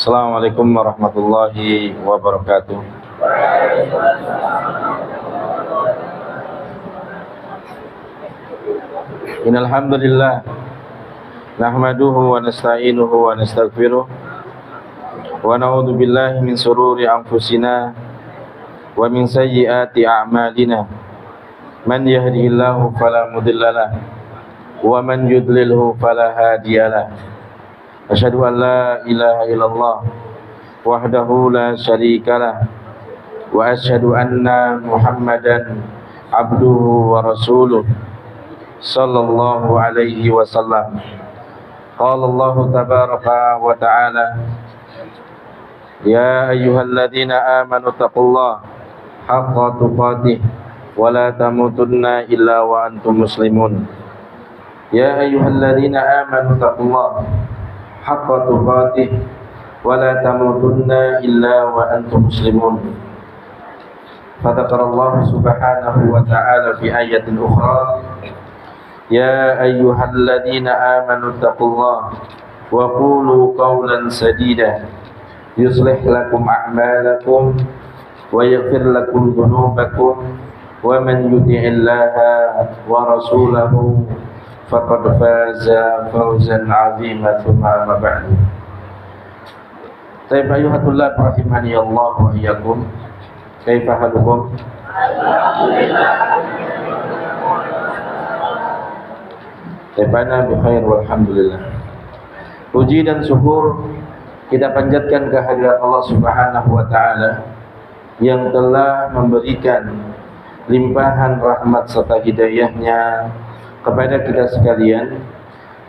Assalamualaikum warahmatullahi wabarakatuh. Innal hamdalillah nahmaduhu wa nasta'inuhu wa nastaghfiruh wa na'udzu billahi min shururi anfusina wa min sayyiati a'malina. Man yahdihillahu fala mudhillalah wa man yudlilhu fala hadiyalah. Asyhadu an la ilaha illallah wahdahu la syarikalah wa asyhadu anna Muhammadan abduhu wa rasuluh sallallahu alaihi wasallam. Qala Allah tabaraka wa ta'ala, ya ayyuhalladzina amanu taqullaha haqqa tuqatih wa la tamutunna illa wa antum muslimun. Ya ayyuhalladzina amanu taqullaha haqqa tuqatih wa la tamutunna illa wa antum muslimun. Fadzakarallahu subhanahu wa ta'ala fi ayatin ukhra, ya ayyuhalladzina amanu taqullaha wa qulu qawlan sadida yuslih lakum a'malakum wa yaghfir lakum dhunubakum wa man yuti'illaha wa rasulahu faqad faza fawzan 'azima. Tsumma amma ba'du. Tayyib ayyuhatullah rahimani Allah wa iyyakum. Kaifa halukum? Alhamdulillah. Taibana bi khair walhamdulillah. Puji dan syukur kita panjatkan kehadirat Allah Subhanahu wa taala yang telah memberikan limpahan rahmat serta hidayahnya kepada kita sekalian.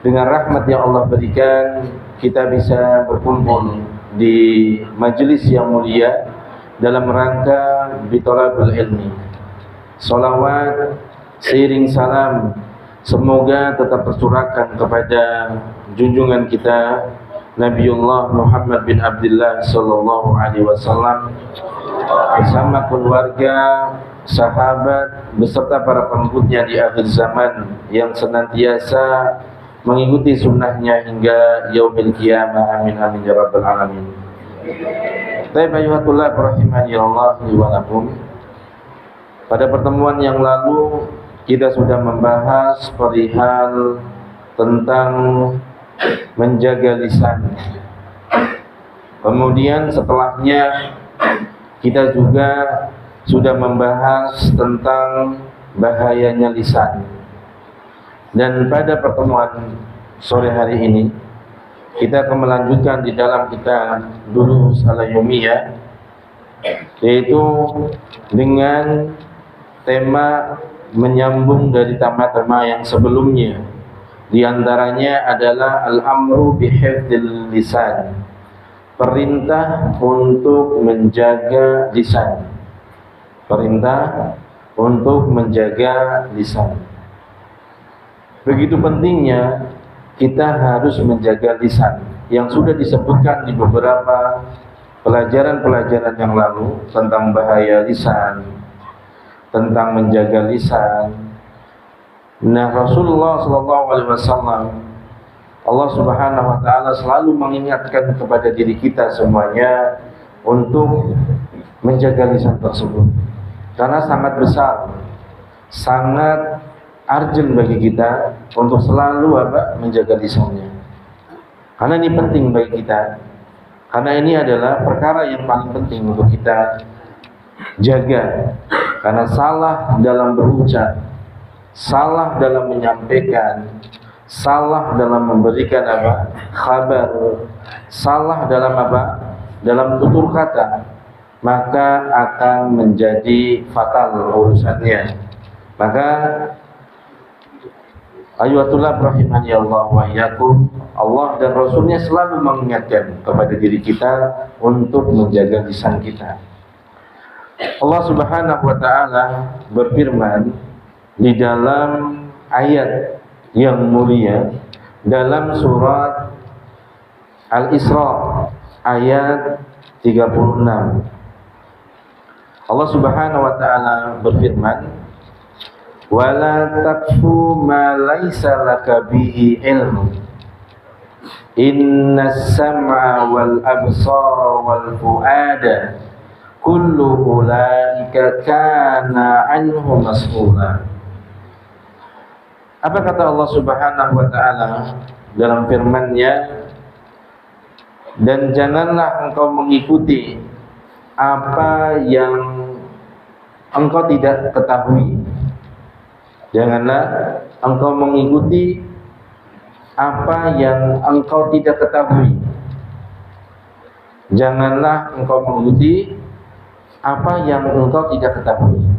Dengan rahmat yang Allah berikan, kita bisa berkumpul di majelis yang mulia dalam rangka bitolabul ilmi. Salawat seiring salam semoga tetap tercurahkan kepada junjungan kita Nabiullah Muhammad bin Abdullah sallallahu alaihi wasallam bersama keluarga, sahabat beserta para pengikutnya di akhir zaman yang senantiasa mengikuti sunnahnya hingga yaumil qiyamah. Amin amin ya rabbal alamin. Taib ayyuhatullah rahimani Allah wa lakum. Pada pertemuan yang lalu kita sudah membahas perihal tentang menjaga lisan. Kemudian setelahnya kita juga sudah membahas tentang bahayanya lisan. Dan pada pertemuan sore hari ini kita akan melanjutkan di dalam kitab Durus al-Yawmiyah, yaitu dengan tema menyambung dari tema-tema yang sebelumnya. Di antaranya adalah al-amru bihifdzil lisan, perintah untuk menjaga lisan. Perintah untuk menjaga lisan. Begitu pentingnya kita harus menjaga lisan yang sudah disebutkan di beberapa pelajaran-pelajaran yang lalu tentang bahaya lisan, tentang menjaga lisan. Nah, Rasulullah SAW, Allah Subhanahu wa taala selalu mengingatkan kepada diri kita semuanya untuk menjaga lisan tersebut. Karena sangat besar, sangat urgent bagi kita untuk selalu menjaga lisannya. Karena ini penting bagi kita. Karena ini adalah perkara yang paling penting untuk kita jaga. Karena salah dalam berucap, salah dalam menyampaikan, salah dalam memberikan kabar, salah dalam dalam tutur kata, maka akan menjadi fatal urusannya. Maka ayyuhatullah rahimani Allah wa iyyakum, Allah dan Rasulnya selalu mengingatkan kepada diri kita untuk menjaga lisan kita. Allah Subhanahu wa ta'ala berfirman di dalam ayat yang mulia dalam surat Al-Isra ayat 36. Allah Subhanahu wa ta'ala berfirman, wala taqfu ma laisa laka bihi ilmu Innas sam'a wal absara wal fu'ada kullu ulaika kana anhu mas'ula. Apa kata Allah Subhanahu wa taala dalam firman-Nya? Dan janganlah engkau mengikuti apa yang engkau tidak ketahui. Janganlah engkau mengikuti apa yang engkau tidak ketahui. Janganlah engkau mengikuti apa yang engkau tidak ketahui.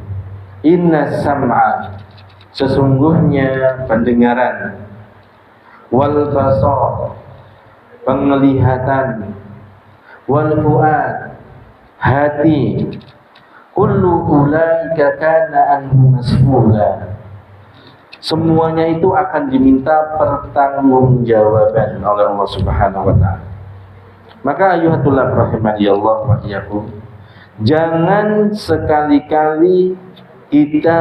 Inna sam'a, sesungguhnya pendengaran, wal basar, penglihatan, wal fuad, hati, kullu ulaika kana anhu mas'ula, semuanya itu akan diminta pertanggungjawaban oleh Allah Subhanahu wa taala. Maka ayuhatullah rahimani Allah wa iyyakum, jangan sekali-kali kita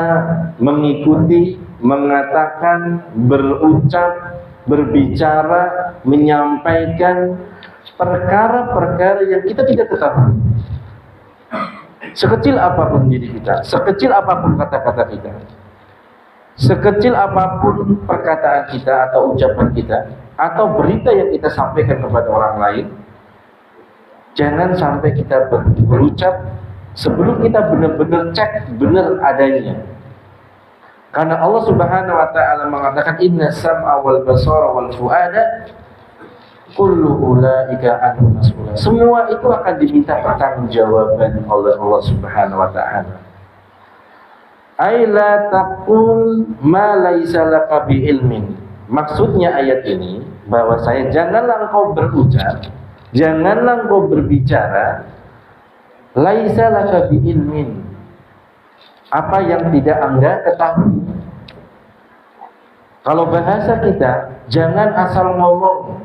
mengikuti, mengatakan, berucap, berbicara, menyampaikan perkara-perkara yang kita tidak ketahui. Sekecil apapun diri kita, sekecil apapun kata-kata kita, sekecil apapun perkataan kita atau ucapan kita, atau berita yang kita sampaikan kepada orang lain, jangan sampai kita berucap sebelum kita benar-benar cek benar adanya. Karena Allah Subhanahu wa taala mengatakan inna sam'a wal basara wal fuada kullu ulaika anhu mas'ula. Semua itu akan diminta pertanggungjawaban oleh Allah Subhanahu wa taala. Ai la taqul ma laisa laka bi ilmin. Maksudnya ayat ini bahwa saya janganlah engkau berucap, janganlah engkau berbicara laisa laka bi ilmin, apa yang tidak Anda ketahui. Kalau bahasa kita, jangan asal ngomong,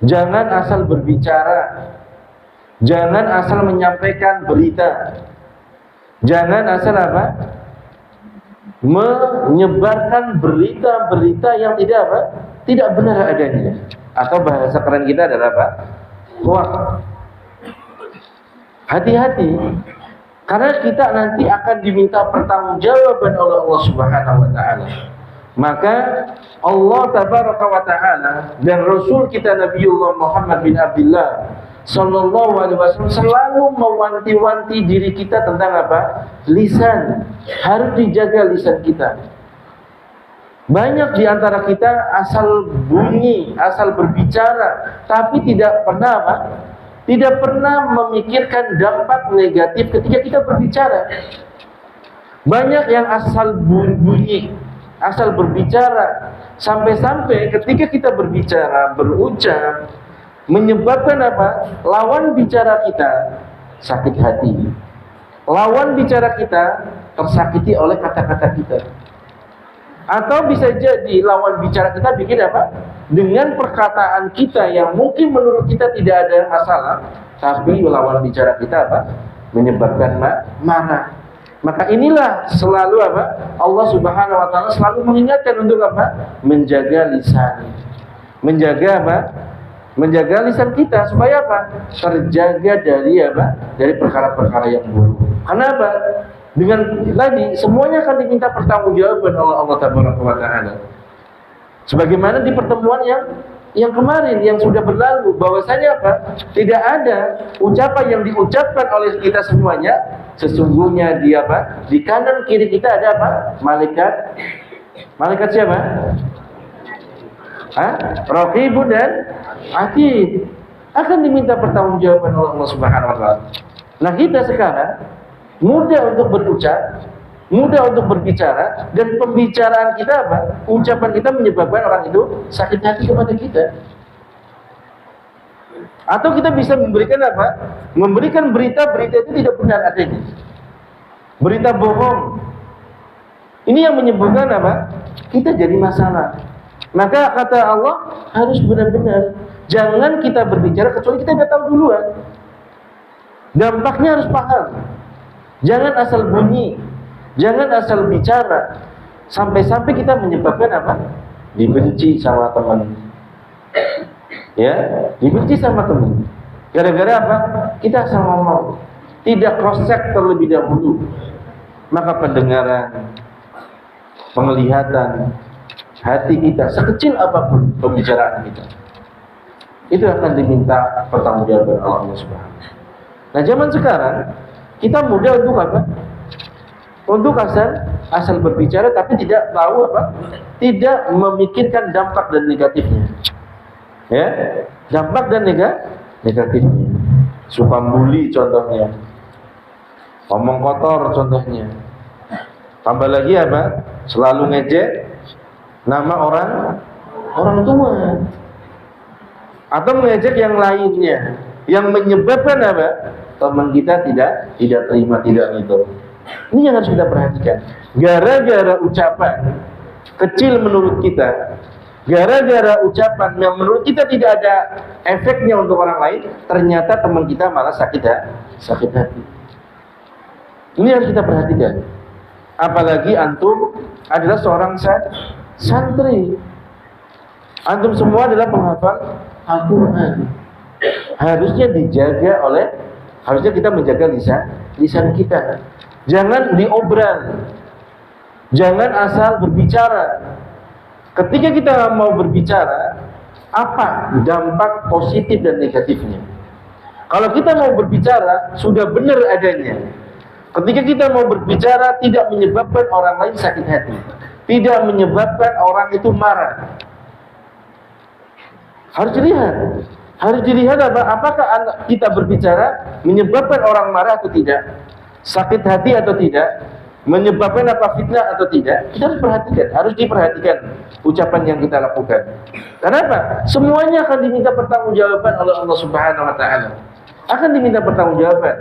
jangan asal berbicara, jangan asal menyampaikan berita, jangan asal apa? Menyebarkan berita-berita yang tidak apa? Tidak benar adanya. Atau bahasa keren kita adalah apa? Hoax. Hati-hati, karena kita nanti akan diminta pertanggungjawaban oleh Allah Subhanahu wa taala. Maka Allah tabaraka wa taala dan Rasul kita Nabiullah Muhammad bin Abdullah sallallahu alaihi wasallam selalu mewanti-wanti diri kita tentang apa? Lisan. Harus dijaga lisan kita. Banyak di antara kita asal bunyi, asal berbicara, tapi tidak pernah apa? Tidak pernah memikirkan dampak negatif ketika kita berbicara. Banyak yang asal bunyi, asal berbicara, sampai-sampai ketika kita berbicara, berucap, menyebabkan apa? Lawan bicara kita sakit hati. Lawan bicara kita tersakiti oleh kata-kata kita. Atau bisa jadi lawan bicara kita bikin apa? Dengan perkataan kita yang mungkin menurut kita tidak ada masalah, tapi lawan bicara kita apa? Menyebabkan marah. Maka inilah selalu apa? Allah Subhanahu wa taala selalu mengingatkan untuk apa? Menjaga lisan. Menjaga apa? Menjaga lisan kita supaya apa? Terjaga dari apa? Dari perkara-perkara yang buruk. Kenapa? Dengan tadi semuanya akan diminta pertanggungjawaban oleh Allah Taala. Sebagaimana di pertemuan yang kemarin yang sudah berlalu, bahwasanya apa? Tidak ada ucapan yang diucapkan oleh kita semuanya, sesungguhnya di apa? Di kanan kiri kita ada apa? Malaikat siapa? Raqibun dan Atid. Akan diminta pertanggungjawaban oleh Allah Subhanahu wa taala. Nah, kita sekarang mudah untuk berucap, mudah untuk berbicara, dan pembicaraan kita apa? Ucapan kita menyebabkan orang itu sakit hati kepada kita. Atau kita bisa memberikan apa? Memberikan berita-berita itu tidak benar adanya. Berita bohong. Ini yang menyebabkan apa? Kita jadi masalah. Maka kata Allah harus benar-benar. Jangan kita berbicara kecuali kita sudah tahu duluan. Dampaknya harus paham. Jangan asal bunyi, jangan asal bicara, sampai-sampai kita menyebabkan apa? Dibenci sama teman, ya, dibenci sama teman. Gara-gara apa? Kita asal ngomong, tidak cross check terlebih dahulu. Maka pendengaran, penglihatan, hati kita sekecil apapun pembicaraan kita, itu akan diminta pertanggungjawaban Allah Subhanahu. Nah, zaman sekarang kita mudah untuk apa? Untuk asal berbicara, tapi tidak tahu apa? Tidak memikirkan dampak dan negatifnya. Ya, dampak dan negatifnya. Suka bully contohnya, ngomong kotor contohnya. Tambah lagi apa? Selalu ngejek nama orang tua, atau mengejek yang lainnya, yang menyebabkan apa? Teman kita tidak terima, tidak itu. Ini yang harus kita perhatikan. Gara-gara ucapan kecil menurut kita, gara-gara ucapan yang menurut kita tidak ada efeknya untuk orang lain, ternyata teman kita malah sakit hati. Ini harus kita perhatikan. Apalagi antum adalah seorang santri. Antum semua adalah penghafal Al-Quran. Harusnya kita menjaga lisan kita. Jangan diobral. Jangan asal berbicara. Ketika kita mau berbicara, apa dampak positif dan negatifnya? Kalau kita mau berbicara, sudah benar adanya. Ketika kita mau berbicara, tidak menyebabkan orang lain sakit hati, tidak menyebabkan orang itu marah. Harus dilihat apa? Apakah kita berbicara menyebabkan orang marah atau tidak, sakit hati atau tidak, menyebabkan apa fitnah atau tidak? Kita harus perhatikan, harus diperhatikan ucapan yang kita lakukan. Kenapa? Semuanya akan diminta pertanggungjawaban oleh Allah Subhanahu wa taala. Akan diminta pertanggungjawaban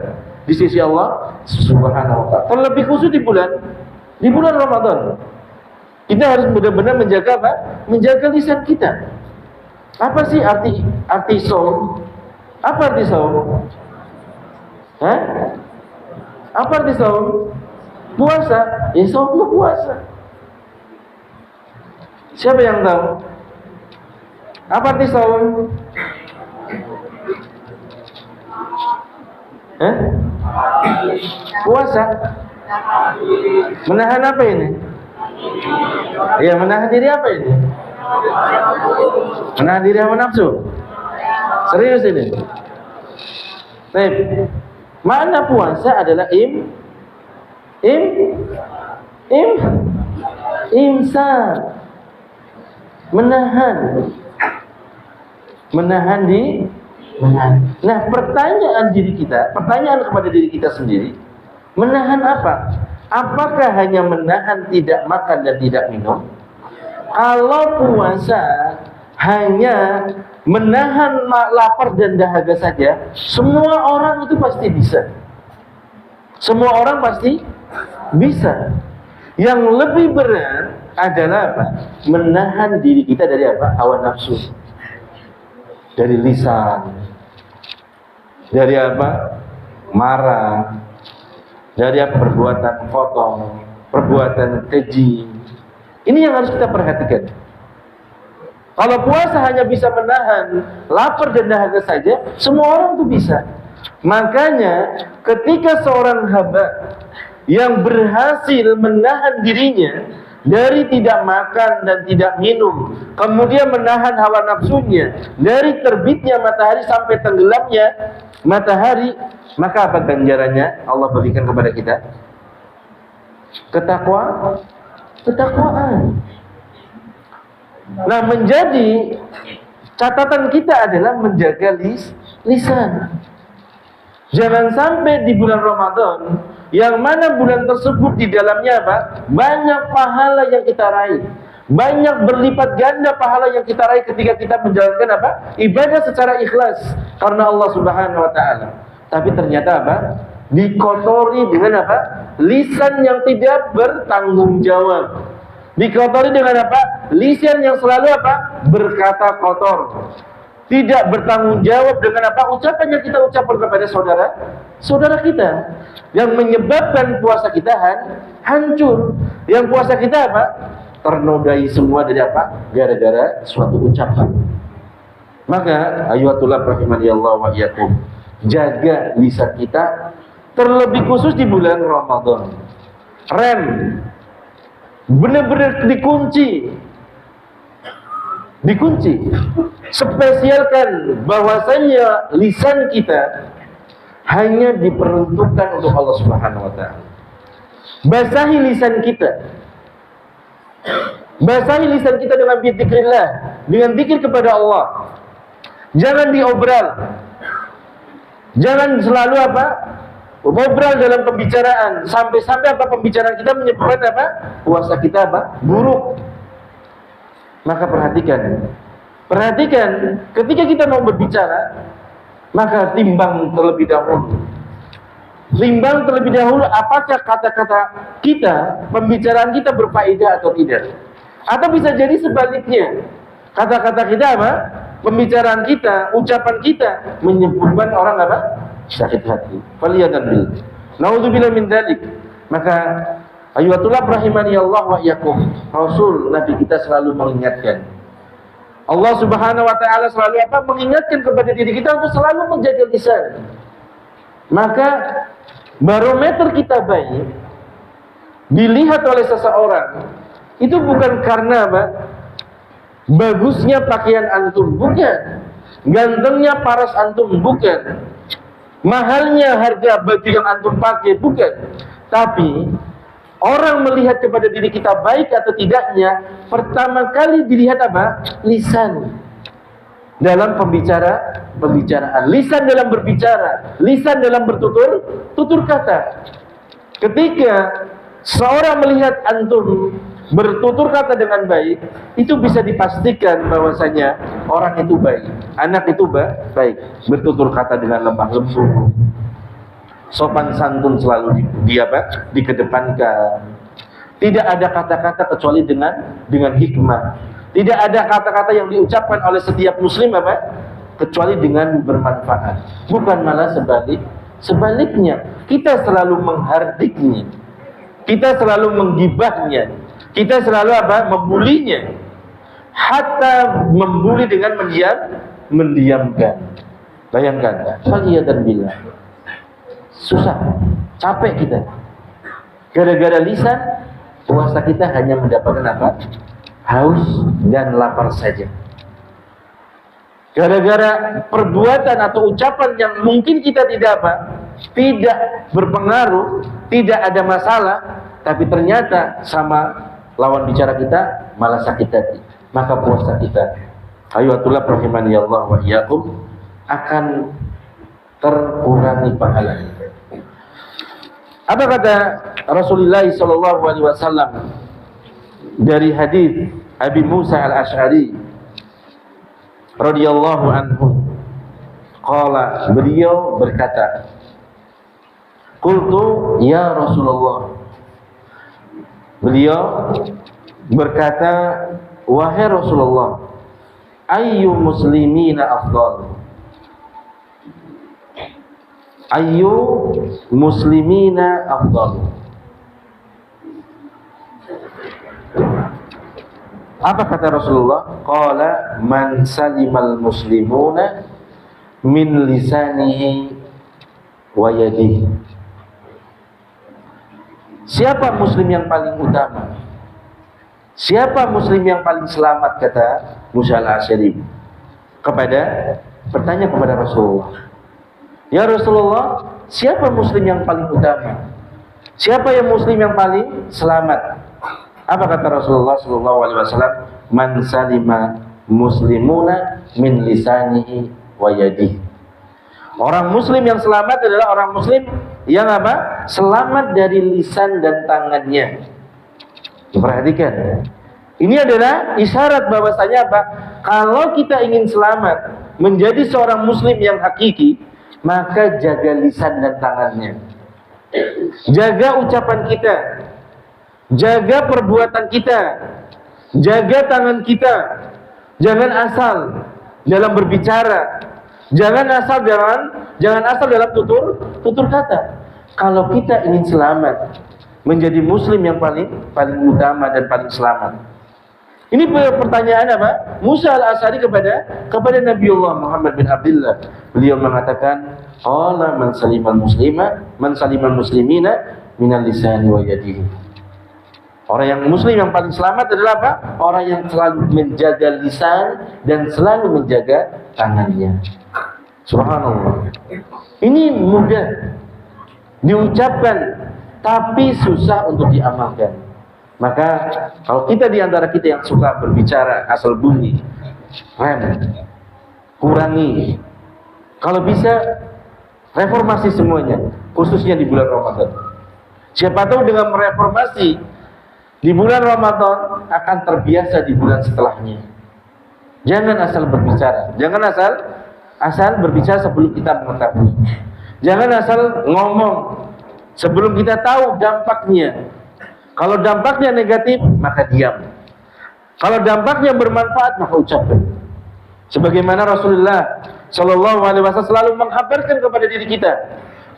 di sisi Allah Subhanahu wa taala. Terlebih khusus di bulan Ramadan. Kita harus benar-benar menjaga apa? Menjaga lisan kita. Apa sih arti saum? Apa arti saum? Hah? Apa arti saum? Puasa. Ya, saum itu puasa. Siapa yang tahu? Apa arti saum? Hah? Puasa. Menahan apa ini? Ya, menahan diri apa ini? Menahan diri hawa nafsu. Serius ini. Baik. Makna puasa adalah imsak. Menahan diri. Nah, pertanyaan kepada diri kita sendiri, menahan apa? Apakah hanya menahan tidak makan dan tidak minum? Kalau puasa hanya menahan lapar dan dahaga saja, semua orang itu pasti bisa. Semua orang pasti bisa. Yang lebih berat adalah apa? Menahan diri kita dari apa? Hawa nafsu. Dari lisan, dari apa? Marah, dari apa? Perbuatan kotor, perbuatan keji. Ini yang harus kita perhatikan. Kalau puasa hanya bisa menahan lapar dan dahaga saja, semua orang itu bisa. Makanya ketika seorang hamba yang berhasil menahan dirinya dari tidak makan dan tidak minum, kemudian menahan hawa nafsunya dari terbitnya matahari sampai tenggelamnya matahari, maka apa ganjarannya Allah berikan kepada kita? Ketakwaan. Nah, menjadi catatan kita adalah menjaga lisan. Jangan sampai di bulan Ramadan, yang mana bulan tersebut di dalamnya apa? Banyak pahala yang kita raih, banyak berlipat ganda pahala yang kita raih ketika kita menjalankan apa? Ibadah secara ikhlas karena Allah Subhanahu wa taala. Tapi ternyata apa? Dikotori dengan apa? Lisan yang tidak bertanggung jawab. Dikotori dengan apa? Lisan yang selalu apa? Berkata kotor. Tidak bertanggung jawab dengan apa? Ucapan yang kita ucapkan kepada saudara kita, yang menyebabkan puasa kita hancur. Yang puasa kita apa? Ternodai semua dari apa? Gara-gara suatu ucapan. Maka ayatullah rahimani Allah wa iyyakum, jaga lisan kita, terlebih khusus di bulan Ramadan. Rem, benar-benar dikunci. Spesialkan bahwasanya lisan kita hanya diperuntukkan untuk Allah Subhanahu wa taala. Basahi lisan kita. Basahi lisan kita dengan zikrillah, dengan zikir kepada Allah. Jangan diobral. Jangan selalu apa? Obral dalam pembicaraan, sampai-sampai apa pembicaraan kita menyebabkan apa? Puasa kita apa? Buruk. Maka perhatikan ketika kita mau berbicara, maka timbang terlebih dahulu apakah kata-kata kita, pembicaraan kita berfaedah atau tidak. Atau bisa jadi sebaliknya, kata-kata kita apa? Pembicaraan kita, ucapan kita menyebabkan orang apa? Sakit hati. Faliyadzubillah. Nauzubillah min dzalik. Maka ayatullah rahimani Allah wa iyyakum, Rasul Nabi kita selalu mengingatkan. Allah Subhanahu wa taala selalu apa? Mengingatkan kepada diri kita untuk selalu menjaga lisan. Maka barometer kita baik dilihat oleh seseorang itu bukan karena apa? Bagusnya pakaian antum, bukan. Gantengnya paras antum, bukan. Mahalnya harga baju yang antum pakai, bukan. Tapi orang melihat kepada diri kita baik atau tidaknya, pertama kali dilihat apa? Lisan. Dalam pembicaraan, lisan dalam berbicara, lisan dalam tutur kata. Ketika seorang melihat antum bertutur kata dengan baik, itu bisa dipastikan bahwasanya orang itu baik, anak itu baik, bertutur kata dengan lemah lembut, sopan santun selalu dikedepankan. Tidak ada kata-kata kecuali dengan hikmah. Tidak ada kata-kata yang diucapkan oleh setiap muslim kecuali dengan bermanfaat. Bukan malah sebaliknya. Kita selalu menghardiknya, kita selalu menggibahnya, kita selalu membulinya, hatta membuli dengan mendiamkan. Bayangkan, faliyadzubillah. Susah, capek kita. Gara-gara lisan, puasa kita hanya mendapatkan apa? Haus dan lapar saja. Gara-gara perbuatan atau ucapan yang mungkin kita tidak berpengaruh, tidak ada masalah, tapi ternyata sama lawan bicara kita malah sakit hati, maka puasa kita, ayatullah rahimani Allah wa iyyakum, akan terkurangi pahalanya. Apa kata Rasulullah sallallahu alaihi wasallam dari hadis Abi Musa al-Asy'ari radhiyallahu anhu? Qala, beliau berkata, qultu ya Rasulullah. Beliau berkata, wahai Rasulullah, ayyu muslimina afdal? Ayyu muslimina afdal? Apa kata Rasulullah? Qala man salimal muslimuna min lisanihi wa yadihi. Siapa muslim yang paling utama? Siapa muslim yang paling selamat, kata Musa al-Asy'ari bertanya kepada Rasulullah. Ya Rasulullah, siapa muslim yang paling utama? Siapa yang muslim yang paling selamat? Apa kata Rasulullah sallallahu alaihi wasallam? Man salima muslimuna min lisanihi wa yadihi. Orang muslim yang selamat adalah orang muslim yang selamat dari lisan dan tangannya. Perhatikan, ini adalah isyarat bahwasanya kalau kita ingin selamat menjadi seorang muslim yang hakiki, maka jaga lisan dan tangannya, jaga ucapan kita, jaga perbuatan kita, jaga tangan kita. Jangan asal dalam berbicara, jangan asal dalam tutur kata. Kalau kita ingin selamat menjadi muslim yang paling utama dan paling selamat, Ini pertanyaan apa? Musa al-Asy'ari kepada Nabiullah Muhammad bin Abdullah. Beliau mengatakan, qala man salimal muslimina minal lisani wa yadihi. Orang yang muslim yang paling selamat adalah apa? Orang yang selalu menjaga lisan dan selalu menjaga tangannya. Subhanallah. Ini mudah diucapkan tapi susah untuk diamalkan. Maka kalau kita di antara kita yang suka berbicara asal bunyi, rem, kurangi. Kalau bisa reformasi semuanya, khususnya di bulan Ramadan. Siapa tahu dengan mereformasi di bulan Ramadan akan terbiasa di bulan setelahnya. Jangan asal berbicara, jangan asal berbicara sebelum kita mengetahui. Jangan asal ngomong sebelum kita tahu dampaknya. Kalau dampaknya negatif, maka diam. Kalau dampaknya bermanfaat, maka ucapkan. Sebagaimana Rasulullah Shallallahu Alaihi Wasallam selalu mengkhabarkan kepada diri kita,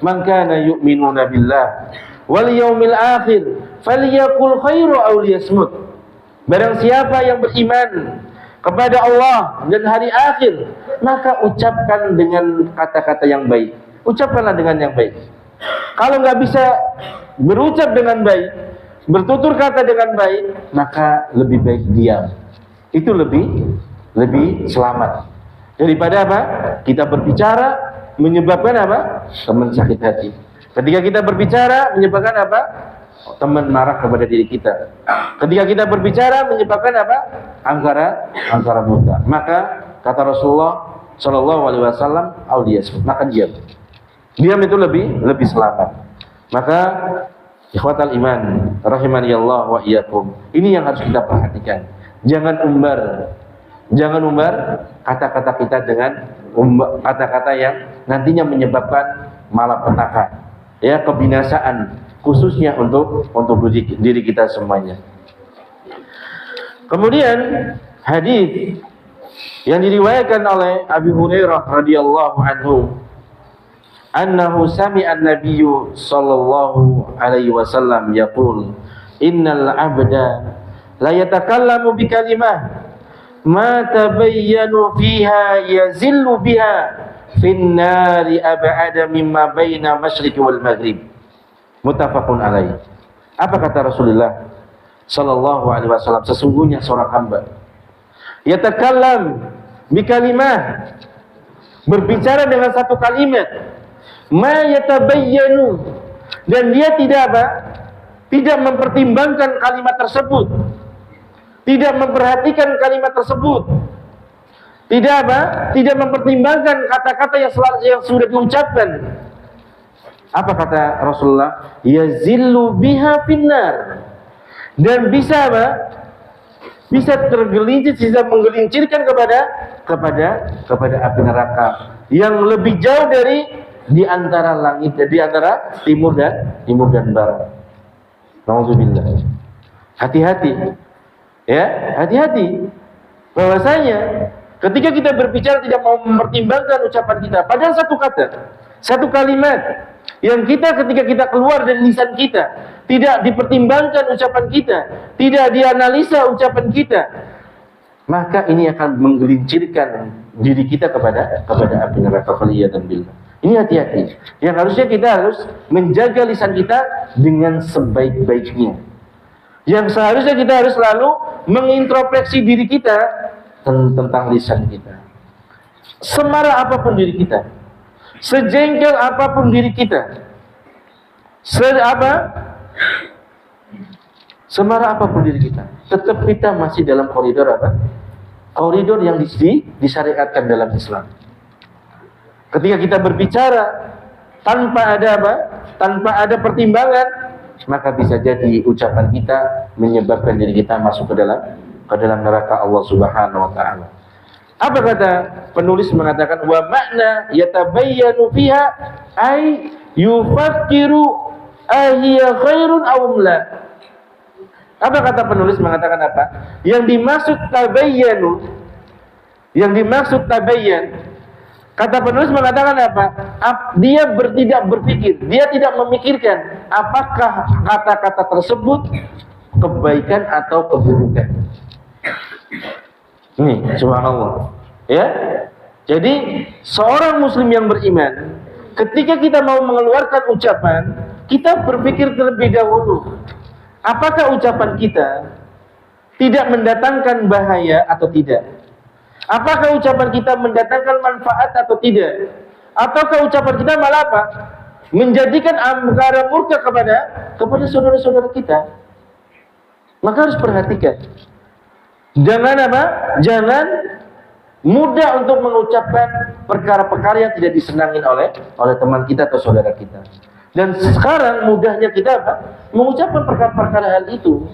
"Man kana yu'minuna billah wal yaumil akhir, falyaqul khairu aw liyasmut." Barang siapa yang beriman kepada Allah dan hari akhir, maka ucapkan dengan kata-kata yang baik. Ucapkanlah dengan yang baik. Kalau nggak bisa berucap dengan baik, bertutur kata dengan baik, maka lebih baik diam. Itu lebih selamat daripada apa? Kita berbicara menyebabkan apa? Teman sakit hati. Ketika kita berbicara menyebabkan apa? Teman marah kepada diri kita. Ketika kita berbicara menyebabkan apa? Angkara murka. Maka kata Rasulullah Shallallahu Alaihi Wasallam, "Auliyas," maka diam. Diam itu lebih selamat. Maka ikhwatal iman rahimani Allah wa iyyakum, ini yang harus kita perhatikan. Jangan umbar kata-kata kita dengan kata-kata yang nantinya menyebabkan malapetaka, ya, kebinasaan, khususnya untuk diri kita semuanya. Kemudian hadis yang diriwayatkan oleh Abi Hurairah radhiyallahu anhu, annahu sami'a an-nabiyyu sallallahu alaihi wasallam yaqul, innal 'abda la yatakallamu bi kalimah ma tabayyanu fiha yazillu biha fin nari ab'ada mimma baina masyriqi wal maghrib. Muttafaqun alaih. Apa kata Rasulullah sallallahu alaihi wasallam? Sesungguhnya seorang hamba yatakallam bi kalimah, berbicara dengan satu kalimat, ma yatabayyanu, dan dia tidak mempertimbangkan kalimat tersebut, tidak memperhatikan kalimat tersebut, tidak mempertimbangkan kata-kata yang sudah diucapkan. Apa kata Rasulullah? Yazillu biha finnar, dan bisa bisa tergelincir, bisa menggelincirkan kepada api neraka yang lebih jauh dari di antara langit, di antara timur dan barat. Nauzubillah. Hati-hati, ya, hati-hati. Bahwasanya ketika kita berbicara tidak mau mempertimbangkan ucapan kita, padahal satu kata, satu kalimat yang ketika kita keluar dari lisan kita tidak dipertimbangkan ucapan kita, tidak dianalisa ucapan kita, maka ini akan menggelincirkan diri kita kepada api neraka. Waliyadzu billah. Ini hati-hati. Yang harusnya kita harus menjaga lisan kita dengan sebaik-baiknya. Yang seharusnya kita harus selalu mengintrospeksi diri kita tentang lisan kita. Semarah apapun diri kita, sejengkel apapun diri kita, semarah apapun diri kita, tetap kita masih dalam koridor apa? Koridor yang disyariatkan dalam Islam. Ketika kita berbicara tanpa ada pertimbangan, maka bisa jadi ucapan kita menyebabkan diri kita masuk ke dalam neraka Allah Subhanahu wa taala. Apa kata penulis mengatakan, wa makna yatabayyanu fiha ay yufakkiru ahiya khairun aw la. Apa kata penulis mengatakan apa? Yang dimaksud tabayyan, kata penulis mengatakan apa? Dia tidak berpikir, dia tidak memikirkan apakah kata-kata tersebut kebaikan atau keburukan. Nih, subhanallah. Ya. Jadi, seorang muslim yang beriman, ketika kita mau mengeluarkan ucapan, kita berpikir terlebih dahulu, apakah ucapan kita tidak mendatangkan bahaya atau tidak? Apakah ucapan kita mendatangkan manfaat atau tidak? Ataukah ucapan kita malah apa? Menjadikan angkara murka kepada saudara-saudara kita. Maka harus perhatikan. Jangan apa? Jangan mudah untuk mengucapkan perkara-perkara yang tidak disenangin oleh teman kita atau saudara kita. Dan sekarang mudahnya kita apa? Mengucapkan perkara-perkara hal itu.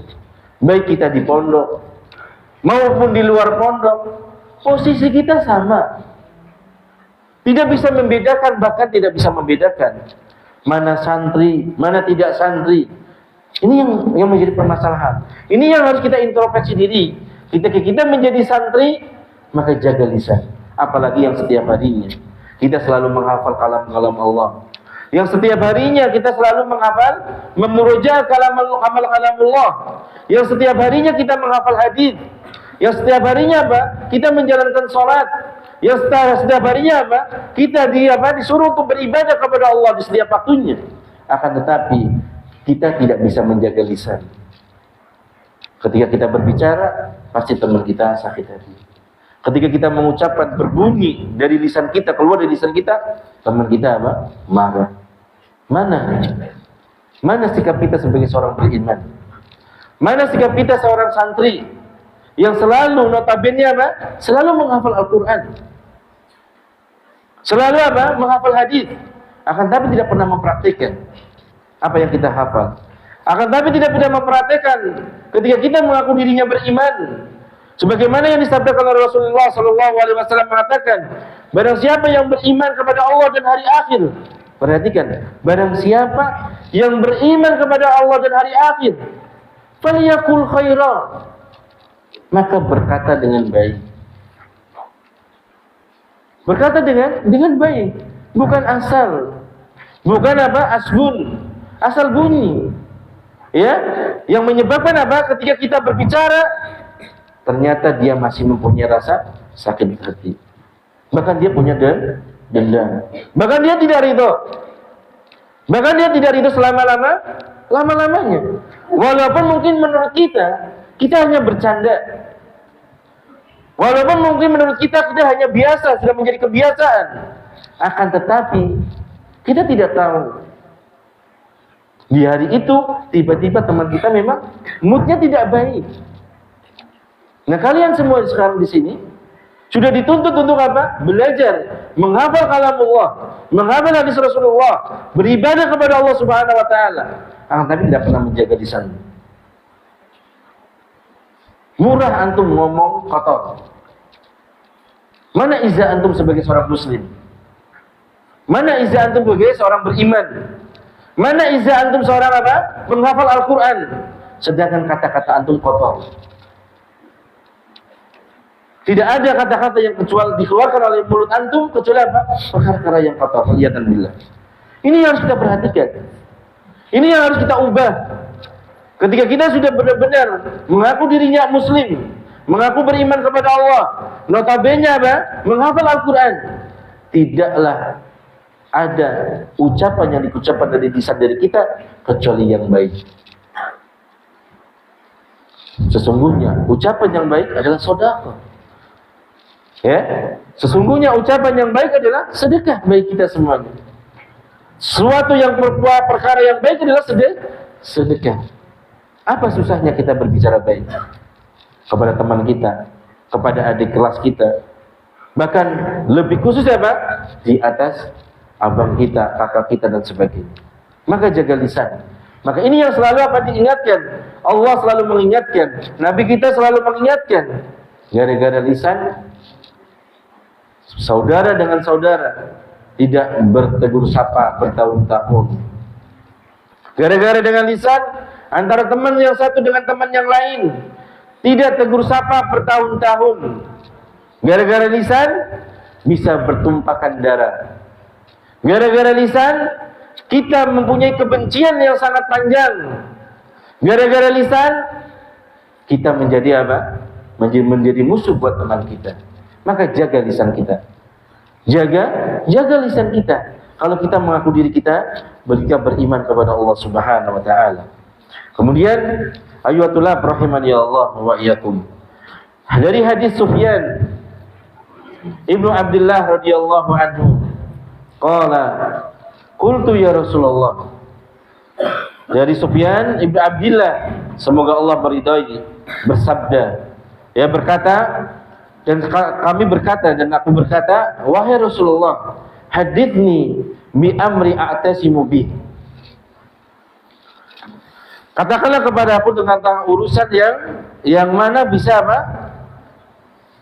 Baik kita di pondok maupun di luar pondok, posisi kita sama. Tidak bisa membedakan, bahkan tidak bisa membedakan mana santri, mana tidak santri. Ini yang menjadi permasalahan. Ini yang harus kita introspeksi diri. Ketika kita menjadi santri, maka jaga lisan. Apalagi yang setiap harinya kita selalu menghafal kalam-kalam Allah. Yang setiap harinya kita selalu menghafal, memurojaah kalam-kalam Allah. Yang setiap harinya kita menghafal hadis. Yang setiap harinya apa? Kita menjalankan sholat. Yang setiap harinya apa? Kita disuruh untuk beribadah kepada Allah di setiap waktunya. Akan tetapi kita tidak bisa menjaga lisan. Ketika kita berbicara, pasti teman kita sakit hati. Ketika kita mengucapkan berbunyi dari lisan kita, keluar dari lisan kita, teman kita apa? Marah. Mana sikap kita sebagai seorang beriman? Mana sikap kita seorang santri yang selalu notabene apa? Selalu menghafal Al-Quran. Selalu apa? Menghafal hadis. Akan tapi tidak pernah mempraktikkan apa yang kita hafal. Akan tapi tidak pernah mempraktikkan ketika kita mengaku dirinya beriman. Sebagaimana yang disabdakan oleh Rasulullah SAW mengatakan, barang siapa yang beriman kepada Allah dan hari akhir. Perhatikan, barang siapa yang beriman kepada Allah dan hari akhir, falyakul khaira, maka berkata dengan baik. Berkata dengan baik, bukan asal, bukan apa? Asal bunyi. Ya, yang menyebabkan apa? Ketika kita berbicara, ternyata dia masih mempunyai rasa sakit hati. Bahkan dia punya dendam. Bahkan dia tidak ridho. Bahkan dia tidak ridho lama-lamanya. Walaupun mungkin menurut kita hanya bercanda. Walaupun mungkin menurut kita hanya biasa, sudah menjadi kebiasaan. Akan tetapi kita tidak tahu. Di hari itu tiba-tiba teman kita memang moodnya tidak baik. Nah, kalian semua sekarang di sini sudah dituntut untuk apa? Belajar, menghafal kalam Allah, menghafal hadis Rasulullah, beribadah kepada Allah Subhanahu wa taala. Akan tapi tidak pernah menjaga lisan. Murah antum ngomong kotor. Mana izah antum sebagai seorang muslim? Mana izah antum sebagai seorang beriman? Mana izah antum seorang apa? Menghafal Al-Quran. Sedangkan kata-kata antum kotor. Tidak ada kata-kata yang kecuali dikeluarkan oleh mulut antum kecuali apa? Perkara-perkara yang kotor. Liyatan billah. Ini yang harus kita perhatikan. Ini yang harus kita ubah. Ketika kita sudah benar-benar mengaku dirinya muslim, mengaku beriman kepada Allah, notabene apa? Menghafal Al-Quran, tidaklah ada ucapan yang diucapkan dari lisan dari kita kecuali yang baik. Sesungguhnya ucapan yang baik adalah sedekah. Ya, sesungguhnya ucapan yang baik adalah sedekah bagi kita semuanya. Suatu yang berbuat perkara yang baik adalah sedekah. Apa susahnya kita berbicara baik kepada teman kita, kepada adik kelas kita, bahkan lebih khusus apa? Di atas abang kita, kakak kita dan sebagainya. Maka jaga lisan. Maka ini yang selalu apa diingatkan. Allah selalu mengingatkan, Nabi kita selalu mengingatkan. Gara-gara lisan, saudara dengan saudara tidak bertegur sapa bertahun-tahun. Gara-gara dengan lisan, antara teman yang satu dengan teman yang lain tidak tegur sapa bertahun-tahun. Gara-gara lisan bisa bertumpahkan darah. Gara-gara lisan kita mempunyai kebencian yang sangat panjang. Gara-gara lisan kita menjadi apa? menjadi musuh buat teman kita. Maka jaga lisan kita. Jaga lisan kita. Kalau kita mengaku diri kita beriman kepada Allah Subhanahu wa taala. Kemudian ayatullah rahimani Allah wa iyyakum. Dari hadis Sufyan Ibnu Abdullah radhiyallahu anhu, qala qultu ya Rasulullah. Dari Sufyan Ibnu Abdullah, semoga Allah meridai, bersabda, ya berkata, dan kami berkata dan aku berkata, wahai Rasulullah, hadithni bi amri a'tasimu bih. Katakanlah kepada aku tentang urusan yang mana bisa apa?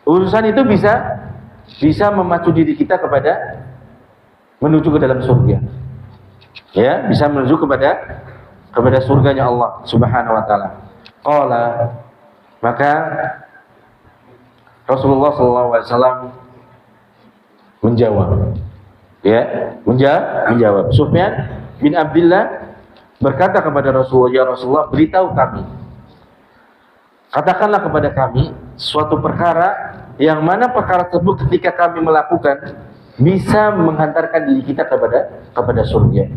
Urusan itu bisa memacu diri kita kepada menuju ke dalam surga. Ya, bisa menuju kepada surganya Allah Subhanahu wa taala. Qala, maka Rasulullah SAW menjawab. Ya, menjawab. Sufyan bin Abdullah berkata kepada Rasulullah, ya Rasulullah, beritahu kami. Katakanlah kepada kami suatu perkara yang mana perkara tersebut ketika kami melakukan bisa menghantarkan diri kita kepada surga.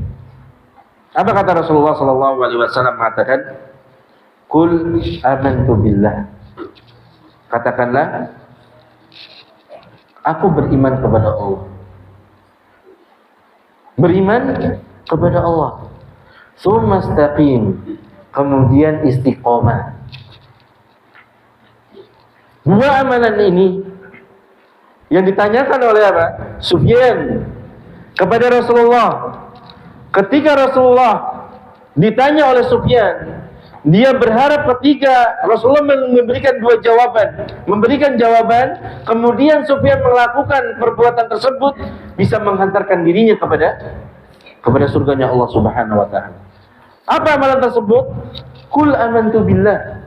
Apa kata Rasulullah SAW mengatakan, Qul amantu billah. Katakanlah, aku beriman kepada Allah. Beriman kepada Allah. Tsumma istaqim. Kemudian istiqomah. Dua amalan ini yang ditanyakan oleh apa? Sufyan kepada Rasulullah. Ketika Rasulullah ditanya oleh Sufyan, dia berharap ketika Rasulullah memberikan jawaban, kemudian Sufyan melakukan perbuatan tersebut bisa menghantarkan dirinya kepada surganya Allah Subhanahu wa taala. Apa amalan tersebut? Qul amantu billah.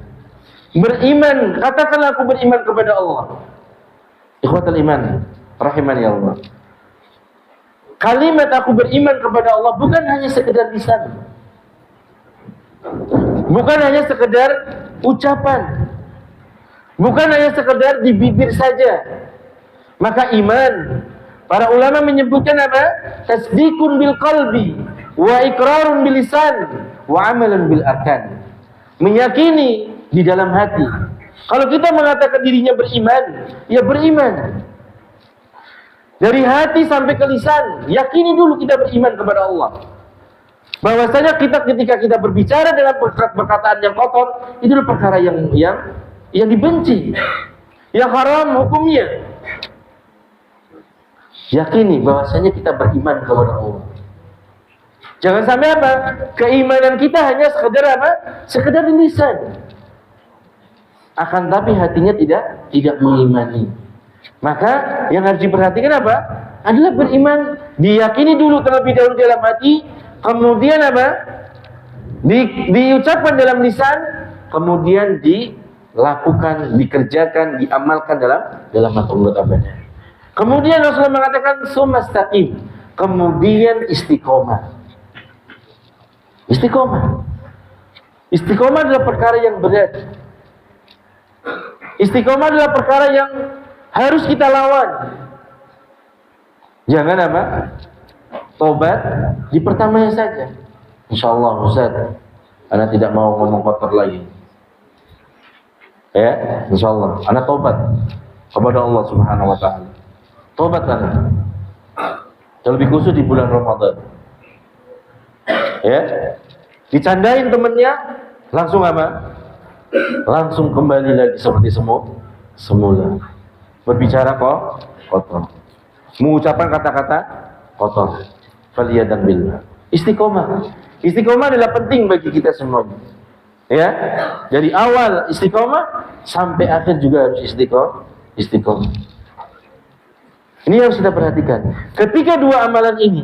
Beriman, katakanlah aku beriman kepada Allah. Ikhwatul iman, rahimani Allah. Kalimat aku beriman kepada Allah bukan hanya sekedar lisan. Bukan hanya sekedar ucapan. Bukan hanya sekedar di bibir saja. Maka iman, para ulama menyebutkan apa? Tasdikun bil qalbi, wa iqrarun bil lisan, wa amalun bil arkan. Meyakini di dalam hati. Kalau kita mengatakan dirinya beriman, ya beriman. Dari hati sampai ke lisan, yakini dulu kita beriman kepada Allah. Bahwasanya ketika kita berbicara dengan perkataan yang kotor, itu adalah perkara yang dibenci, yang haram hukumnya. Yakini bahwasanya kita beriman kepada Allah. Jangan sampai apa? Keimanan kita hanya sekedar apa? Sekedar di lisan. Akan tapi hatinya tidak mengimani. Maka yang harus diperhatikan apa? Adalah beriman, diyakini dulu terlebih dahulu dalam hati, kemudian apa? Diucapkan dalam lisan, kemudian dilakukan, dikerjakan, diamalkan dalam hati mulut abadnya. Kemudian Rasulullah mengatakan sumastaqim, kemudian istiqomah. Istiqomah adalah perkara yang berat. Istiqomah adalah perkara yang harus kita lawan. Jangan apa? Tobat di pertamanya saja. Insyaallah Ustaz, ana tidak mau ngomong kotor lagi. Ya, insyaallah ana tobat kepada Allah Subhanahu wa taala. Tobat ana. Terlebih khusus di bulan Ramadan. Ya. Dicandain temennya, langsung apa? Langsung kembali lagi seperti semula. Berbicara kotor. Mengucapkan kata-kata kotor. Faliyadan billah. Istiqomah. Istiqomah adalah penting bagi kita semua. Ya. Dari awal istiqomah sampai akhir juga harus istiqomah. Ini harus kita perhatikan. Ketika dua amalan ini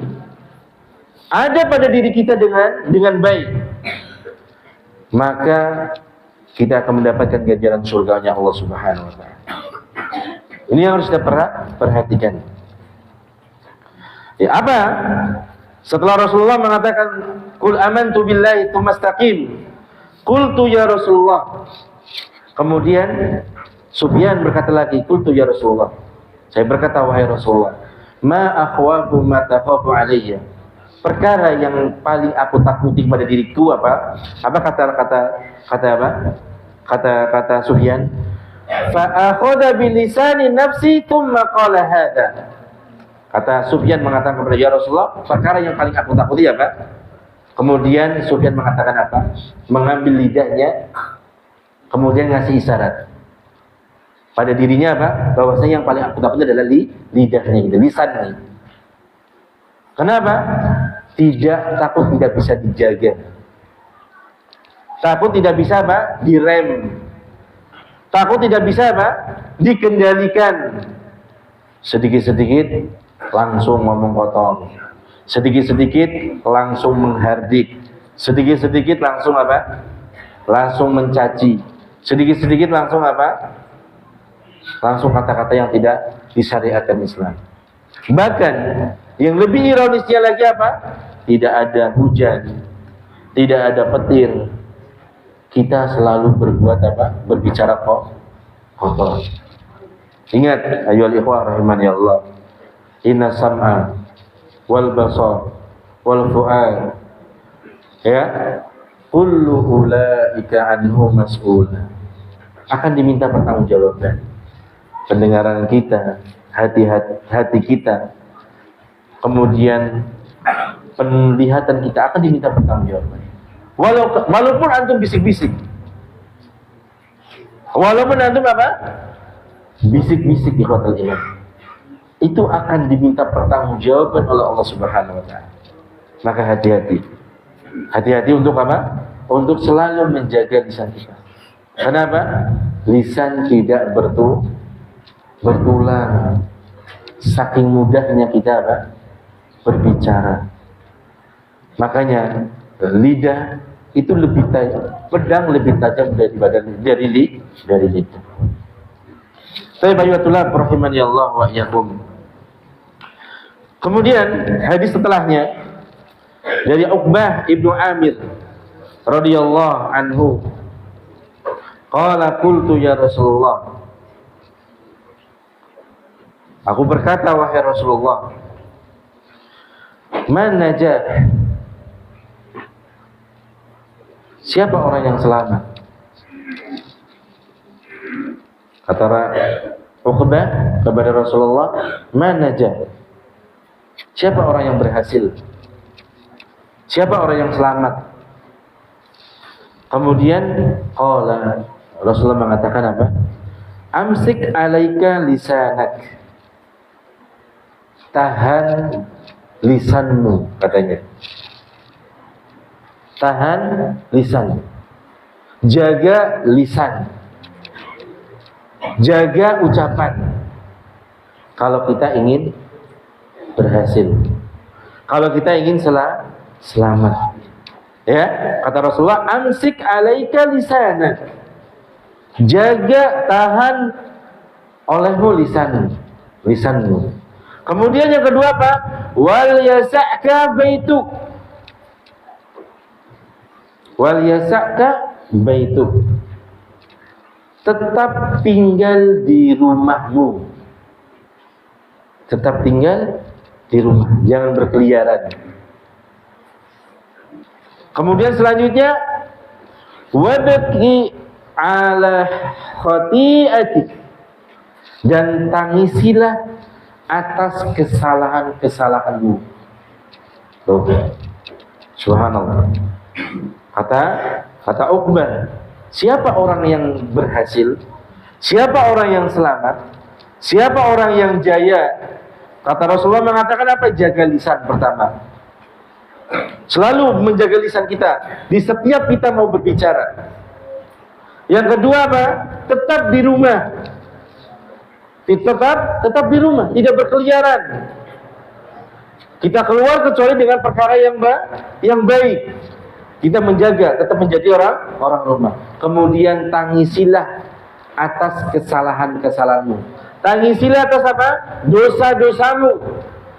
ada pada diri kita dengan baik, maka kita akan mendapatkan ganjaran surganya Allah Subhanahu wa taala. Ini yang harus kita perhatikan. Ya, apa? Setelah Rasulullah mengatakan qul amantu billahi tsumastaqim, qultu ya Rasulullah. Kemudian Sufyan berkata lagi, qultu ya Rasulullah. Saya berkata, wahai Rasulullah, ma akhwafu ma takhafu alayya. Perkara yang paling aku takuti pada diriku apa? Apa kata Sufyan? Fa akhadha bi lisani nafsi thumma qala hadha. Kata Sufyan mengatakan kepada ya Rasulullah, perkara yang paling aku takuti apa? Kemudian Sufyan mengatakan apa? Mengambil lidahnya, kemudian ngasih isyarat pada dirinya apa? Bahwasanya yang paling aku takuti adalah lidahnya, gitu, lisannya. Kenapa? Takut tidak bisa dijaga. Takut tidak bisa apa? Direm. Takut tidak bisa apa? Dikendalikan. Sedikit-sedikit langsung ngomong kotor. Sedikit-sedikit langsung menghardik. Sedikit-sedikit langsung apa? Langsung mencaci. Sedikit-sedikit langsung apa? Langsung kata-kata yang tidak disyariatkan Islam. Bahkan yang lebih ironisnya lagi apa? Tidak ada hujan, tidak ada petir, kita selalu berbuat apa? Berbicara kotor. Ingat, ayyuhal ikhwah rahimani Allah, inna sam'a wal basar wal fu'ad, ya, kullu ulaika anhu mas'ul. Akan diminta pertanggungjawaban. Pendengaran kita, hati kita, kemudian penglihatan kita akan diminta pertanggungjawaban. Walaupun antum bisik-bisik, walaupun antum apa? Bisik-bisik di hotel iman, itu akan diminta pertanggungjawaban oleh Allah Subhanahu Wa Taala. Maka hati-hati untuk apa? Untuk selalu menjaga lisan kita. Kenapa? Lisan tidak bertulang. Saking mudahnya kita apa? Berbicara. Makanya lidah itu lebih tajam, pedang lebih tajam dari lidah. Tapi bayatullah rahimani Allah wa iyyakum. Kemudian hadis setelahnya dari Uqbah ibnu Amir radhiyallahu anhu, qala qultu ya Rasulullah. Aku berkata, wahai Rasulullah, man najah? Siapa orang yang selamat? Kata Uqbah kepada Rasulullah, man najah? Siapa orang yang berhasil? Siapa orang yang selamat? Kemudian Rasulullah mengatakan apa? Amsik alaika lisanak. Tahan lisanmu, katanya. Tahan lisan. Jaga lisan. Jaga ucapan. Kalau kita ingin berhasil. Kalau kita ingin selamat. Ya, kata Rasulullah, amsik alaika lisanak. Jaga, tahan olehmu lisanmu. Kemudian yang kedua apa? Wal yasa'ka baituk. Wal yasa'ka baituk. Tetap tinggal di rumahmu. Tetap tinggal di rumah, jangan berkeliaran. Kemudian selanjutnya, wabki ala khati'atik, dan tangisilah atas kesalahan-kesalahanmu. Subhanallah. Kata Uqbah, siapa orang yang berhasil? Siapa orang yang selamat? Siapa orang yang jaya? Kata Rasulullah mengatakan apa? Jaga lisan pertama. Selalu menjaga lisan kita di setiap kita mau berbicara. Yang kedua apa? Tetap di rumah. Tetap di rumah, tidak berkeliaran. Kita keluar kecuali dengan perkara yang baik. Kita tetap menjadi orang rumah. Kemudian tangisilah atas kesalahan-kesalahanmu. Tangisilah atas apa? Dosa-dosamu.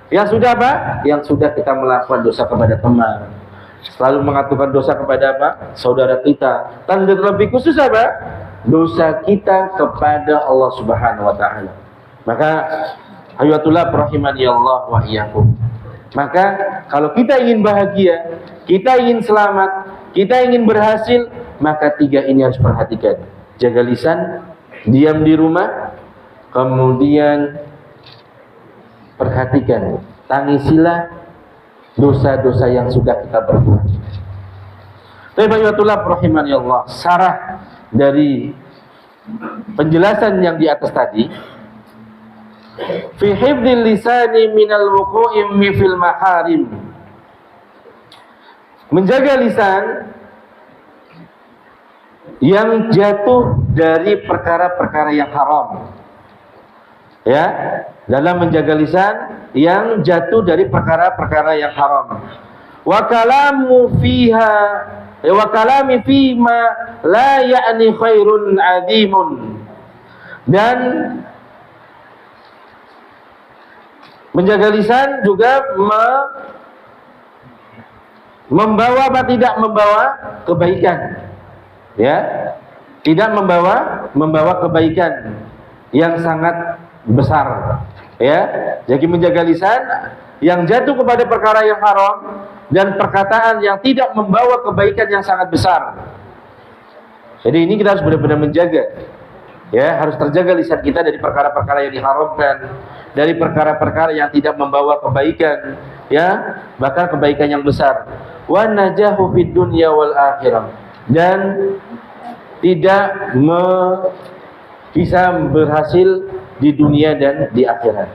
Yang sudah apa? Yang sudah kita melakukan dosa kepada teman. Selalu mengatakan dosa kepada apa? Saudara kita. Dan lebih khusus apa? dosa kita kepada Allah Subhanahu wa taala. Maka ayatullah rahimani Allah wa iyyakum. Maka kalau kita ingin bahagia, kita ingin selamat, kita ingin berhasil, maka 3 ini harus perhatikan. Jaga lisan, diam di rumah, kemudian perhatikan, tangisilah dosa-dosa yang sudah kita berbuat. Ayatullah rahimani Allah, sarah dari penjelasan yang di atas tadi, fi hifdzil lisani minal wuqu'i fil maharim. Menjaga lisan yang jatuh dari perkara-perkara yang haram. Ya, dalam menjaga lisan yang jatuh dari perkara-perkara yang haram. Wa kalamu fiha wa kalami fima la ya'ni khairun azimun. Dan menjaga lisan juga membawa apa tidak membawa kebaikan, ya, tidak membawa kebaikan yang sangat besar, ya. Jadi menjaga lisan yang jatuh kepada perkara yang haram dan perkataan yang tidak membawa kebaikan yang sangat besar. Jadi ini kita harus benar-benar menjaga, ya, harus terjaga lisan kita dari perkara-perkara yang diharamkan, dari perkara-perkara yang tidak membawa kebaikan, ya, bahkan kebaikan yang besar. Wa najahu fid dunya wal akhirah, dan tidak bisa berhasil di dunia dan di akhirat.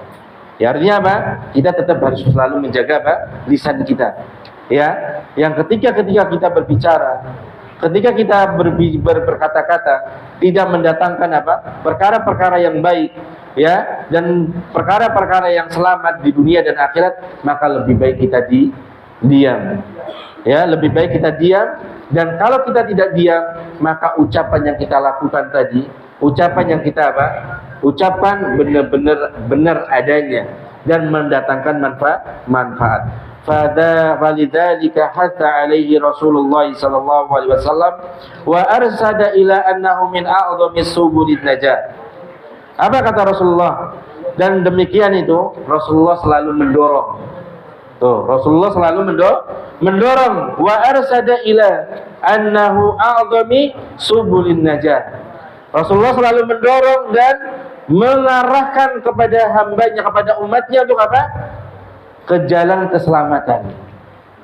Ya, artinya apa? Kita tetap harus selalu menjaga apa? Lisan kita. Ya, yang ketika kita berbicara, ketika kita berkata-kata, tidak mendatangkan apa? Perkara-perkara yang baik, ya, dan perkara-perkara yang selamat di dunia dan akhirat, maka lebih baik kita diam. Ya, lebih baik kita diam. Dan kalau kita tidak diam, maka ucapan yang kita lakukan tadi, ucapan yang kita apa? Ucapan benar adanya dan mendatangkan manfaat. Fada walidzalika hatta alaihi Rasulullah sallallahu alaihi wasallam wa arsada ila annahu min a'dhamis subulin najah. Apa kata Rasulullah? Dan demikian itu Rasulullah selalu mendorong. Tuh, Rasulullah selalu mendorong wa arsada ila annahu a'dhami subulin najah. Rasulullah selalu mendorong dan mengarahkan kepada hambanya, kepada umatnya untuk apa? Ke jalan keselamatan,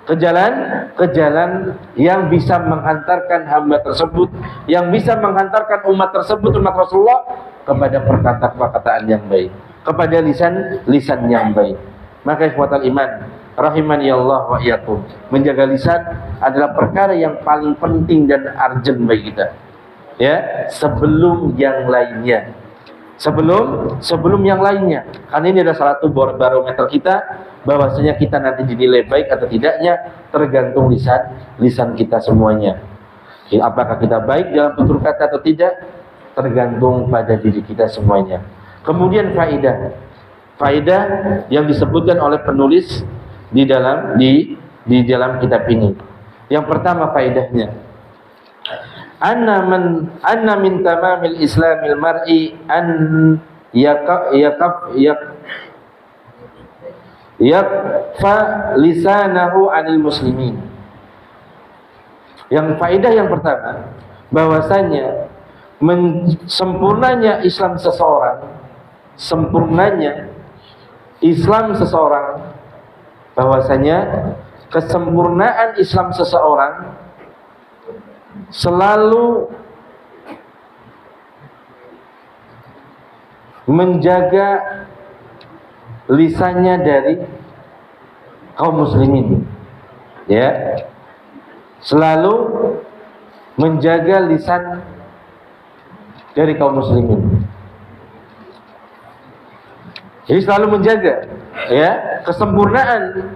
ke jalan yang bisa menghantarkan hamba tersebut, yang bisa menghantarkan umat tersebut, umat Rasulullah, kepada perkataan yang baik, kepada lisan yang baik. Maka ikhwatal iman rahimani Allah wa iyyakum, menjaga lisan adalah perkara yang paling penting dan urgent bagi kita, ya, sebelum yang lainnya, sebelum yang lainnya. Karena ini adalah salah satu barometer kita bahwasanya kita nanti dinilai baik atau tidaknya tergantung lisan kita semuanya. Apakah kita baik dalam tutur kata atau tidak, tergantung pada diri kita semuanya. Kemudian faedah yang disebutkan oleh penulis di dalam kitab ini. Yang pertama faedahnya, anna min tamamil islamil mar'i an yakfa lisanahu anil muslimin. Yang faedah yang pertama, bahwasanya sempurnanya Islam seseorang, bahwasanya kesempurnaan Islam seseorang selalu menjaga lisannya dari kaum muslimin, ya, selalu menjaga lisan dari kaum muslimin. Jadi selalu menjaga, ya, kesempurnaan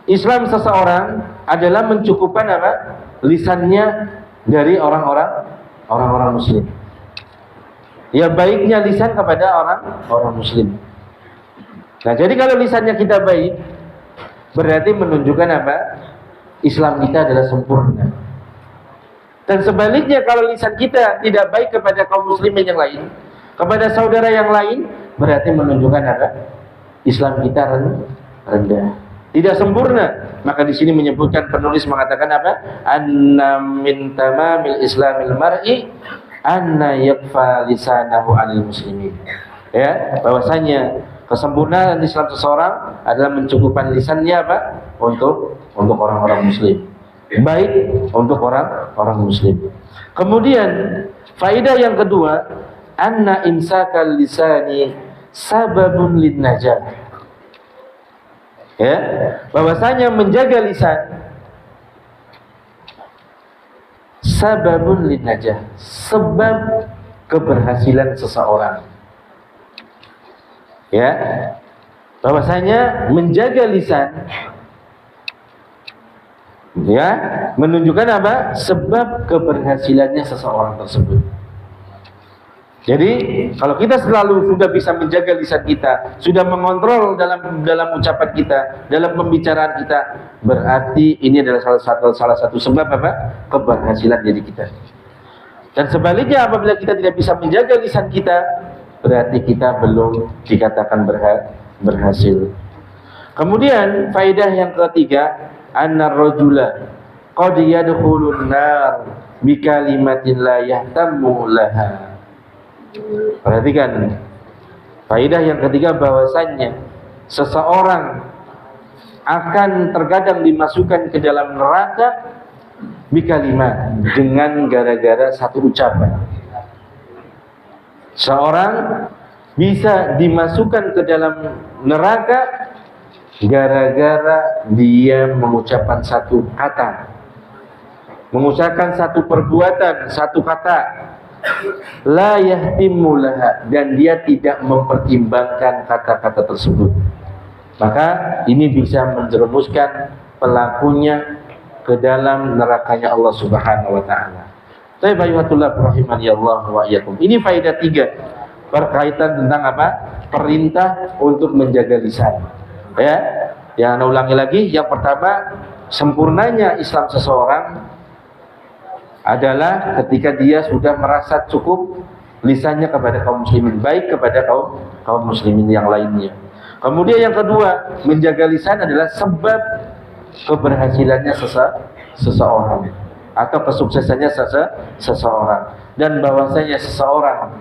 Islam seseorang adalah mencukupkan apa? Lisannya dari orang-orang muslim. Ya, baiknya lisan kepada orang muslim. Nah, jadi kalau lisannya kita baik, berarti menunjukkan apa? Islam kita adalah sempurna. Dan sebaliknya kalau lisan kita tidak baik kepada kaum muslimin yang lain, kepada saudara yang lain, berarti menunjukkan apa? Islam kita rendah, tidak sempurna. Maka di sini menyebutkan, penulis mengatakan apa? Anna min tamamil islamil mar'i anna yakfa lisanahu 'anil muslimin. Ya, bahwasanya kesempurnaan Islam seseorang adalah mencukupkan lisannya apa? Untuk orang-orang muslim. Baik untuk orang muslim. Kemudian faedah yang kedua, anna imsakal lisani sababun lin najah. Ya, bahwasanya menjaga lisan sababun lin najah, sebab keberhasilan seseorang. Ya, bahwasanya menjaga lisan ya menunjukkan apa? Sebab keberhasilannya seseorang tersebut. Jadi kalau kita selalu sudah bisa menjaga lisan kita, sudah mengontrol dalam ucapan kita, dalam pembicaraan kita, berarti ini adalah salah satu sebab apa? Keberhasilan diri kita. Dan sebaliknya, apabila kita tidak bisa menjaga lisan kita, berarti kita belum dikatakan berhasil. Kemudian faedah yang ketiga, annar rajula qad yadkhulun nar bi kalimatin la yahtammu laha. Perhatikan faedah yang ketiga, bahwasannya seseorang akan terkadang dimasukkan ke dalam neraka bi kalimat, dengan gara-gara satu ucapan. Seorang bisa dimasukkan ke dalam neraka gara-gara dia mengucapkan satu kata, mengucapkan satu perbuatan, satu kata, la yahtimmu laha, dan dia tidak mempertimbangkan kata-kata tersebut. Maka ini bisa menjerumuskan pelakunya ke dalam nerakanya Allah Subhanahu wa taala. Tayyibahullah rahimani Allah wa iyyakum. Ini faedah 3 berkaitan tentang apa? Perintah untuk menjaga lisan. Ya, yang ulangi lagi, yang pertama, sempurnanya Islam seseorang adalah ketika dia sudah merasa cukup lisannya kepada kaum muslimin, baik kepada kaum muslimin yang lainnya. Kemudian yang kedua, menjaga lisan adalah sebab keberhasilannya seseorang atau kesuksesannya seseorang, dan bahwasanya seseorang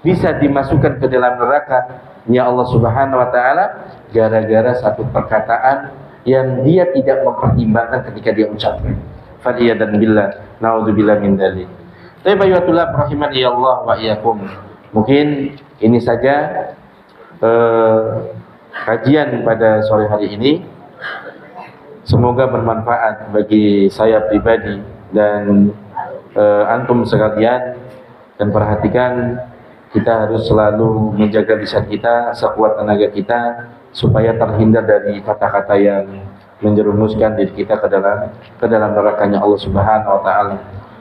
bisa dimasukkan ke dalam neraka ya Allah Subhanahu wa taala gara-gara satu perkataan yang dia tidak mempertimbangkan ketika dia ucapkan. Faliyadan billah, naudzubillah min dzalik. Tayyibahullah rahimani Allah wa iyyakum. Mungkin ini saja kajian pada sore hari ini. Semoga bermanfaat bagi saya pribadi dan antum sekalian. Dan perhatikan, kita harus selalu menjaga lisan kita sekuat tenaga kita supaya terhindar dari kata-kata yang menjerumuskan diri kita ke dalam nerakanya Allah Subhanahu wa taala.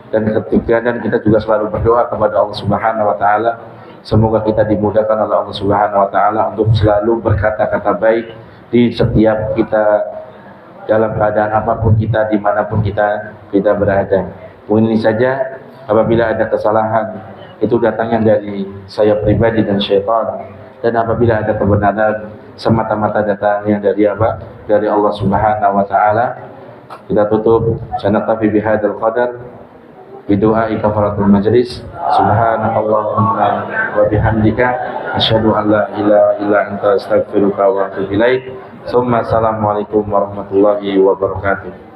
Dan ketiga, dan kita juga selalu berdoa kepada Allah Subhanahu wa taala, semoga kita dimudahkan oleh Allah Subhanahu wa taala untuk selalu berkata-kata baik di setiap kita, dalam keadaan apapun kita, dimanapun kita berada. Mungkin ini saja. Apabila ada kesalahan, itu datangnya dari saya pribadi dan syaitan. Dan apabila ada kebenaran, semata-mata datangnya dari apa? Dari Allah Subhanahu wa taala. Kita tutup sanatafi bihadzal qadar bidu'ai kafaratul majlis. Subhanakallahumma wa bihamdika asyhadu an la ilaha illa anta astaghfiruka wa atubu ilaik. Assalamualaikum warahmatullahi wabarakatuh.